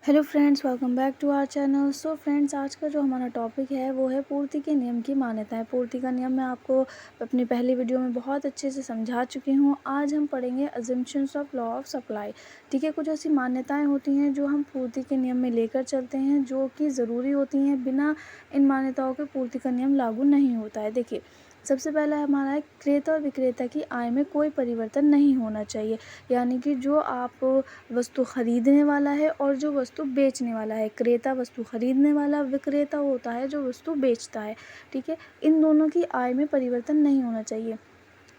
Hello friends, welcome back to our channel. So friends, आज का जो हमारा टॉपिक है वो है पूर्ति के नियम की मान्यताएं। पूर्ति का नियम मैं आपको अपनी पहली वीडियो में बहुत अच्छे से समझा चुकी हूँ। आज हम पढ़ेंगे assumptions of law of supply. ठीक है, कुछ ऐसी मान्यताएं होती हैं जो हम पूर्ति के नियम में लेकर चलते हैं, जो कि ज़रूरी होती हैं। बिना इन मान्यताओं के पूर्ति का नियम लागू नहीं होता है। देखिए, सबसे पहला हमारा है, क्रेता और विक्रेता की आय में कोई परिवर्तन नहीं होना चाहिए। यानी कि जो आप वस्तु खरीदने वाला है और जो वस्तु बेचने वाला है, क्रेता वस्तु खरीदने वाला, विक्रेता होता है जो वस्तु बेचता है। ठीक है, इन दोनों की आय में परिवर्तन नहीं होना चाहिए।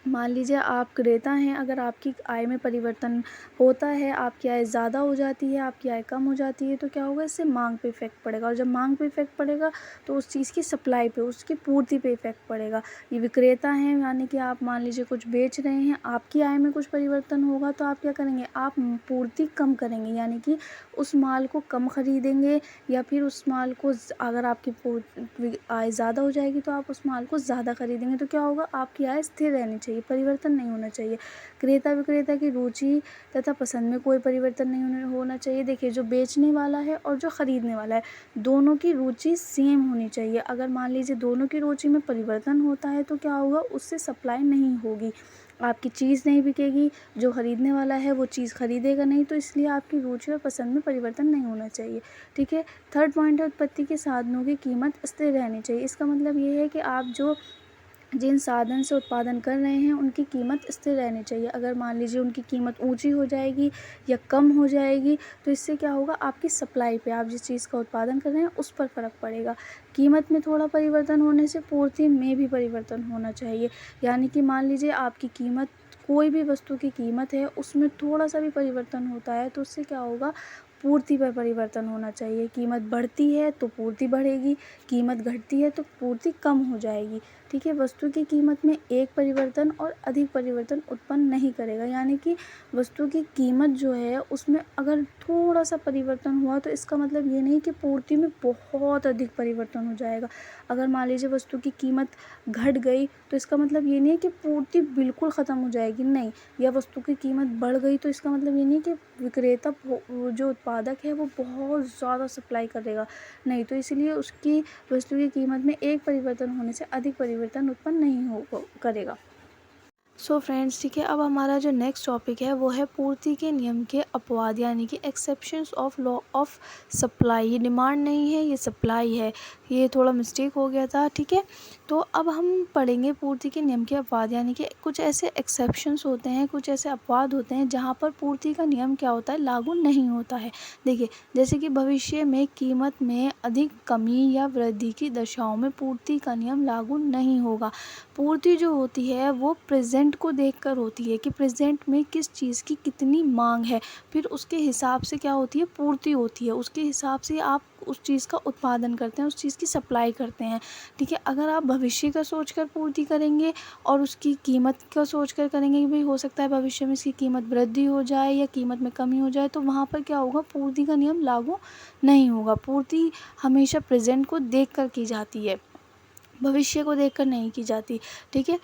मान लीजिए आप क्रेता हैं, अगर आपकी आय में परिवर्तन होता है, आपकी आय ज़्यादा हो जाती है, आपकी आय कम हो जाती है, तो क्या होगा, इससे मांग पे इफेक्ट पड़ेगा। और जब मांग पे इफेक्ट पड़ेगा तो उस चीज़ की सप्लाई पे, उसकी पूर्ति पे इफेक्ट पड़ेगा। ये विक्रेता हैं, यानी कि आप मान लीजिए कुछ बेच रहे हैं, आपकी आय में कुछ परिवर्तन होगा तो आप क्या करेंगे, आप पूर्ति कम करेंगे, यानी कि उस माल को कम खरीदेंगे, या फिर उस माल को अगर आपकी आय ज़्यादा हो जाएगी तो आप उस माल को ज़्यादा खरीदेंगे। तो क्या होगा, आपकी आय स्थिर रहनी चाहिए, परिवर्तन नहीं होना चाहिए। क्रेता विक्रेता की रुचि तथा पसंद में कोई परिवर्तन नहीं होना चाहिए। देखिए, जो बेचने वाला है और जो ख़रीदने वाला है, दोनों की रुचि सेम होनी चाहिए। अगर मान लीजिए दोनों की रुचि में परिवर्तन होता है तो क्या होगा, उससे सप्लाई नहीं होगी, आपकी चीज़ नहीं बिकेगी, जो ख़रीदने वाला है वो चीज़ ख़रीदेगा नहीं। तो इसलिए आपकी रुचि और पसंद में परिवर्तन नहीं होना चाहिए। ठीक है। थर्ड पॉइंट है, उत्पत्ति के साधनों की कीमत स्थिर रहनी चाहिए। इसका मतलब ये है कि आप जिन साधन से उत्पादन कर रहे हैं उनकी कीमत स्थिर रहनी चाहिए। अगर मान लीजिए उनकी कीमत ऊंची हो जाएगी या कम हो जाएगी तो इससे क्या होगा, आपकी सप्लाई पे, आप जिस चीज़ का उत्पादन कर रहे हैं उस पर फ़र्क पड़ेगा। कीमत में थोड़ा परिवर्तन होने से पूर्ति में भी परिवर्तन होना चाहिए। यानी कि मान लीजिए आपकी कीमत, कोई भी वस्तु की कीमत है, उसमें थोड़ा सा भी परिवर्तन होता है तो उससे क्या होगा, पूर्ति पर परिवर्तन होना चाहिए। कीमत बढ़ती है तो पूर्ति बढ़ेगी, कीमत घटती है तो पूर्ति कम हो जाएगी। ठीक है, वस्तु की कीमत में एक परिवर्तन और अधिक परिवर्तन उत्पन्न नहीं करेगा। यानी कि वस्तु की कीमत जो है उसमें अगर थोड़ा सा परिवर्तन हुआ तो इसका मतलब ये नहीं कि पूर्ति में बहुत अधिक परिवर्तन हो जाएगा। अगर मान लीजिए वस्तु की कीमत घट गई तो इसका मतलब ये नहीं है कि पूर्ति बिल्कुल ख़त्म हो जाएगी, नहीं। या वस्तु की कीमत बढ़ गई तो इसका मतलब ये नहीं कि विक्रेता जो उत्पादक है वो बहुत ज़्यादा सप्लाई करेगा, नहीं। तो इसलिए उसकी वस्तु की कीमत में एक परिवर्तन होने से अधिक परिवर्तन उत्पन्न नहीं हो करेगा। सो फ्रेंड्स, ठीक है, अब हमारा जो नेक्स्ट टॉपिक है वो है पूर्ति के नियम के अपवाद, यानी कि exceptions of law of supply. ये डिमांड नहीं है, ये सप्लाई है, ये थोड़ा मिस्टेक हो गया था। ठीक है, तो अब हम पढ़ेंगे पूर्ति के नियम के अपवाद, यानी कि कुछ ऐसे एक्सेप्शंस होते हैं, कुछ ऐसे अपवाद होते हैं जहाँ पर पूर्ति का नियम क्या होता है, लागू नहीं होता है। देखिए, जैसे कि भविष्य में कीमत में अधिक कमी या वृद्धि की दशाओं में पूर्ति का नियम लागू नहीं होगा। पूर्ति जो होती है वो प्रेजेंट को देखकर होती है कि प्रेजेंट में किस चीज़ की कितनी मांग है, फिर उसके हिसाब से क्या होती है, पूर्ति होती है। उसके हिसाब से आप उस चीज़ का उत्पादन करते हैं, उस चीज़ की सप्लाई करते हैं। ठीक है, अगर आप भविष्य का सोचकर पूर्ति करेंगे और उसकी कीमत का सोचकर करेंगे कि भाई हो सकता है भविष्य में इसकी कीमत वृद्धि हो जाए या कीमत में कमी हो जाए, तो वहाँ पर क्या होगा, पूर्ति का नियम लागू नहीं होगा। पूर्ति हमेशा प्रेजेंट को देख कर की जाती है, भविष्य को देखकर नहीं की जाती। ठीक है।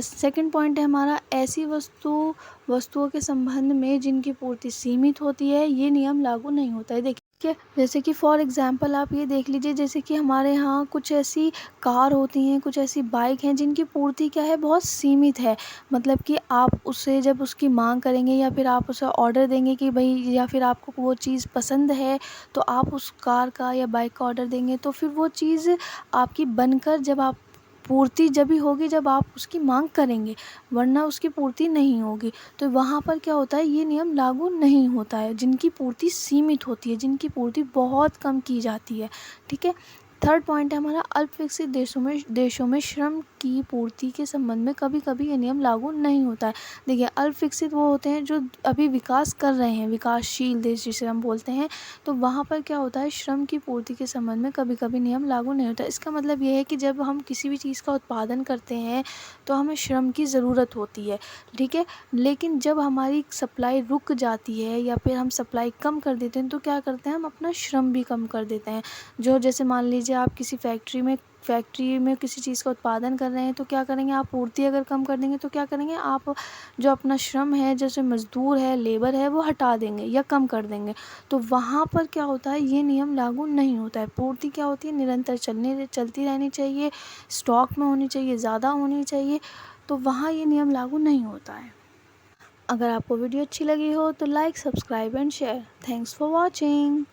सेकंड पॉइंट है हमारा, ऐसी वस्तुओं के संबंध में जिनकी पूर्ति सीमित होती है, ये नियम लागू नहीं होता है। देखिए, जैसे कि फॉर एग्जांपल आप ये देख लीजिए, जैसे कि हमारे यहाँ कुछ ऐसी कार होती हैं, कुछ ऐसी बाइक हैं जिनकी पूर्ति क्या है, बहुत सीमित है। मतलब कि आप उससे जब उसकी मांग करेंगे या फिर आप उसे ऑर्डर देंगे कि भाई, या फिर आपको वो चीज़ पसंद है तो आप उस कार का या बाइक का ऑर्डर देंगे, तो फिर वो चीज़ आपकी बनकर जब आप पूर्ति जब ही होगी जब आप उसकी मांग करेंगे, वरना उसकी पूर्ति नहीं होगी। तो वहाँ पर क्या होता है, ये नियम लागू नहीं होता है, जिनकी पूर्ति सीमित होती है, जिनकी पूर्ति बहुत कम की जाती है। ठीक है। थर्ड पॉइंट है हमारा, अल्प विकसित देशों में श्रम की पूर्ति के संबंध में कभी कभी ये नियम लागू नहीं होता है। देखिए, अल्प विकसित वो होते हैं जो अभी विकास कर रहे हैं, विकासशील देश जिसे हम बोलते हैं, तो वहाँ पर क्या होता है, श्रम की पूर्ति के संबंध में कभी कभी नियम लागू नहीं होता। इसका मतलब ये है कि जब हम किसी भी चीज़ का उत्पादन करते हैं तो हमें श्रम की ज़रूरत होती है। ठीक है, लेकिन जब हमारी सप्लाई रुक जाती है या फिर हम सप्लाई कम कर देते हैं तो क्या करते हैं, हम अपना श्रम भी कम कर देते हैं। जो जैसे मान लीजिए आप किसी फैक्ट्री में फैक्ट्री में किसी चीज़ का उत्पादन कर रहे हैं तो क्या करेंगे, आप पूर्ति अगर कम कर देंगे तो क्या करेंगे, आप जो अपना श्रम है, जैसे मज़दूर है, लेबर है, वो हटा देंगे या कम कर देंगे। तो वहाँ पर क्या होता है, ये नियम लागू नहीं होता है। पूर्ति क्या होती है, निरंतर चलती रहनी चाहिए, स्टॉक में होनी चाहिए, ज़्यादा होनी चाहिए, तो वहाँ ये नियम लागू नहीं होता है। अगर आपको वीडियो अच्छी लगी हो तो like, subscribe and share. Thanks for watching.